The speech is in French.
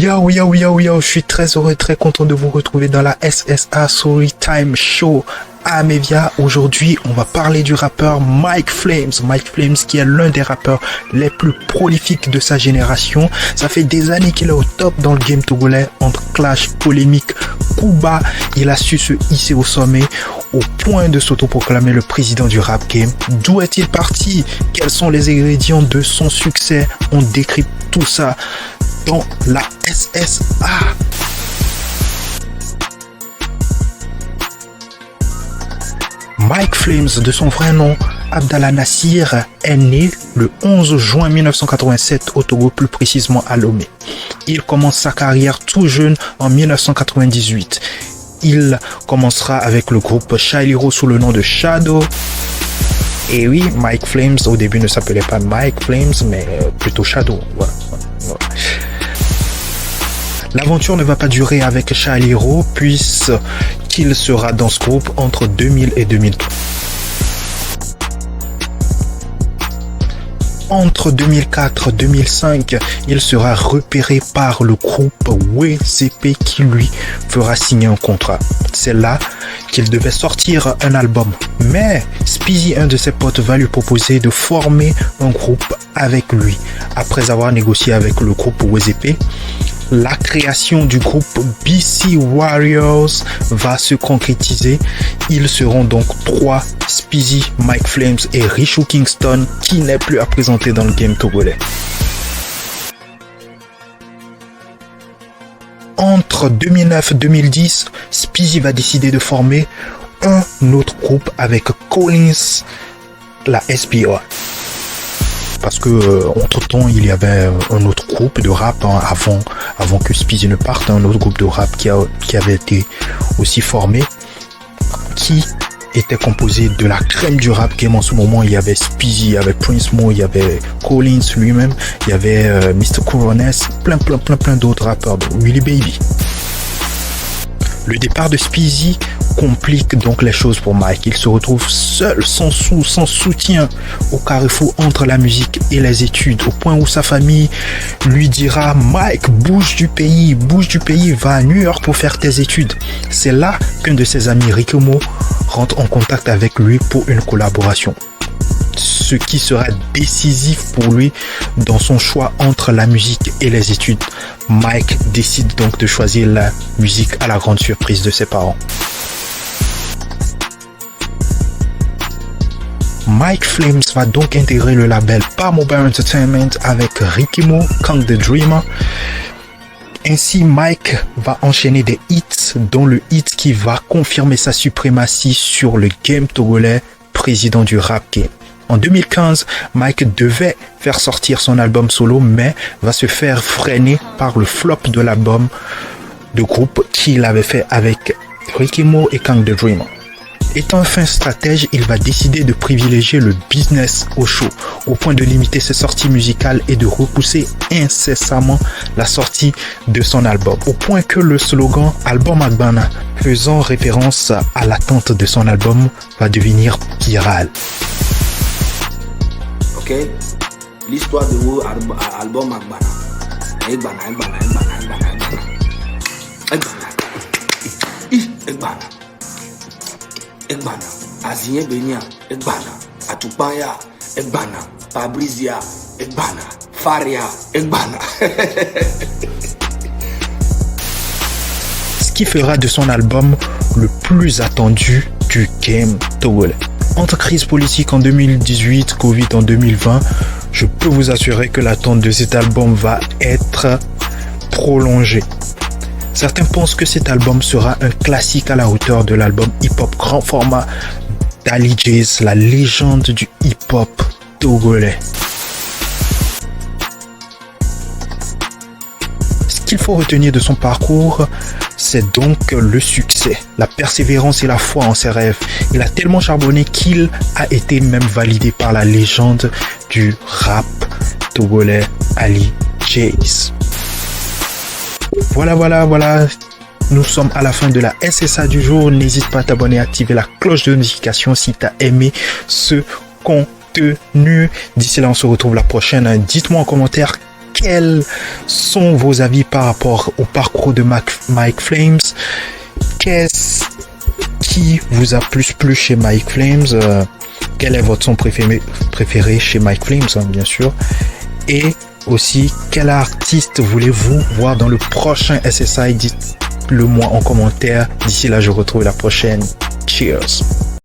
Yo, yo, yo, yo, je suis très heureux, très content de vous retrouver dans la SSA Storytime Show à Mevia. Aujourd'hui, on va parler du rappeur Mike Flames. Mike Flames qui est l'un des rappeurs les plus prolifiques de sa génération. Ça fait des années qu'il est au top dans le game togolais. Entre clash, polémique, coup bas, il a su se hisser au sommet au point de s'autoproclamer le président du rap game. D'où est-il parti? Quels sont les ingrédients de son succès? On décrypte tout ça dans la SSA. Mike Flames, de son vrai nom Abdallah Nassir, est né le 11 juin 1987 au Togo, plus précisément à Lomé. Il commence sa carrière tout jeune en 1998. Il commencera avec le groupe Shailiro sous le nom de Shadow. Et oui, Mike Flames au début ne s'appelait pas Mike Flames, mais plutôt Shadow. Voilà. L'aventure ne va pas durer avec Shailiro puisqu'il sera dans ce groupe entre 2000 et 2003. Entre 2004 et 2005, il sera repéré par le groupe WZP qui lui fera signer un contrat. C'est là qu'il devait sortir un album. Mais Speezy, un de ses potes, va lui proposer de former un groupe avec lui. Après avoir négocié avec le groupe WZP, la création du groupe BC Warriors va se concrétiser. Ils seront donc trois, Speezy, Mike Flames et Richou Kingston, qui n'est plus à présenter dans le game togolais. Entre 2009 et 2010, Speezy va décider de former un autre groupe avec Collins, la SBO. Parce que entre temps il y avait un autre groupe de rap avant que Speezy ne parte, un autre groupe de rap qui avait été aussi formé, qui était composé de la crème du rap game en ce moment. Il y avait Speezy, il y avait Prince Mo, il y avait Collins lui-même, il y avait Mr. Coroness, plein d'autres rappeurs, Willy Baby. Le départ de Speezy complique donc les choses pour Mike. Il se retrouve seul, sans sous, sans soutien, au carrefour entre la musique et les études, au point où sa famille lui dira: Mike, bouge du pays, va à New York pour faire tes études. C'est là qu'un de ses amis, Rikemo, rentre en contact avec lui pour une collaboration. Ce qui sera décisif pour lui dans son choix entre la musique et les études. Mike décide donc de choisir la musique à la grande surprise de ses parents. Mike Flames va donc intégrer le label Par Mobile Entertainment avec Rikemo, Kang the Dreamer. Ainsi, Mike va enchaîner des hits, dont le hit qui va confirmer sa suprématie sur le game togolais, président du rap game. En 2015, Mike devait faire sortir son album solo, mais va se faire freiner par le flop de l'album de groupe qu'il avait fait avec Rikemo et Kang the Dreamer. Étant un fin stratège, il va décider de privilégier le business au show, au point de limiter ses sorties musicales et de repousser incessamment la sortie de son album, au point que le slogan Album Agbana, faisant référence à l'attente de son album, va devenir viral. Ok, l'histoire de vous album Agbana. Egbana, Azien Benia, Egbana, Atupaya, Egbana, Fabrizia, Egbana, Faria, Egbana. Ce qui fera de son album le plus attendu du game togolais. Entre crise politique en 2018, Covid en 2020, je peux vous assurer que l'attente de cet album va être prolongée. Certains pensent que cet album sera un classique à la hauteur de l'album hip-hop grand format d'Ali Jazz, la légende du hip-hop togolais. Ce qu'il faut retenir de son parcours, c'est donc le succès, la persévérance et la foi en ses rêves. Il a tellement charbonné qu'il a été même validé par la légende du rap togolais, Ali Jazz. Voilà. Nous sommes à la fin de la SSA du jour. N'hésite pas à t'abonner et à activer la cloche de notification si tu as aimé ce contenu. D'ici là, on se retrouve la prochaine. Dites-moi en commentaire quels sont vos avis par rapport au parcours de Mike Flames? Qu'est-ce qui vous a plus plu chez Mike Flames? Quel est votre son préféré chez Mike Flames, hein, bien sûr? Et aussi, quel artiste voulez-vous voir dans le prochain SSI? Dites-le moi en commentaire. D'ici là, je vous retrouve la prochaine. Cheers!